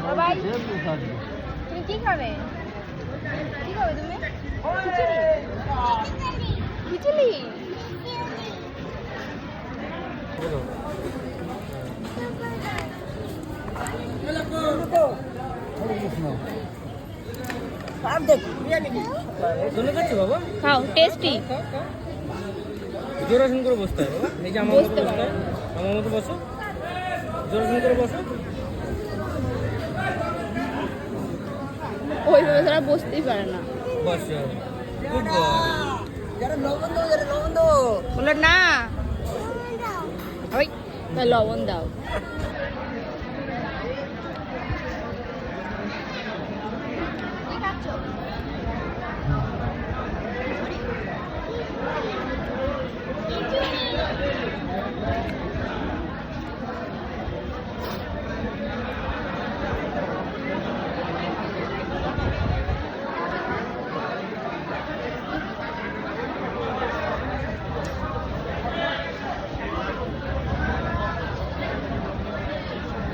বাবাই তুমি কি খাবে? কি খাবে তুমি? খিচুড়ি? খিচুড়ি? খাও, টেস্টি। জোরাসন করে বসতে হবে বাবা। এই যে আমার মতো বসতে হয়, আমার মতো বসো, জোরাসন করে বসো। ওইভাবে তারা বসতেই পারে না। বসো, গুড বয়। বলো না, ওই লবণ দাও।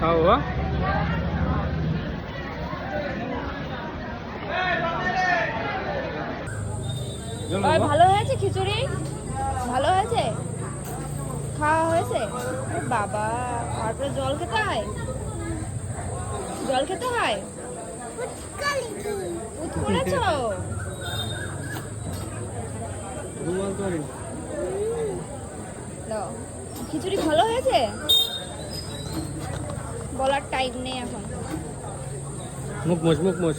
খাও বাবা। ওই ভালো হয়েছে খিচুড়ি? ভালো হয়েছে? খাওয়া হয়েছে? বাবা, তারপরে জল খেতে হয়? জল খেতে হয়? উঠ করেছ? দাও। খিচুড়ি ভালো হয়েছে? বলার টাইম নেই এখন। মুখ মোছ, মুখ মোছ।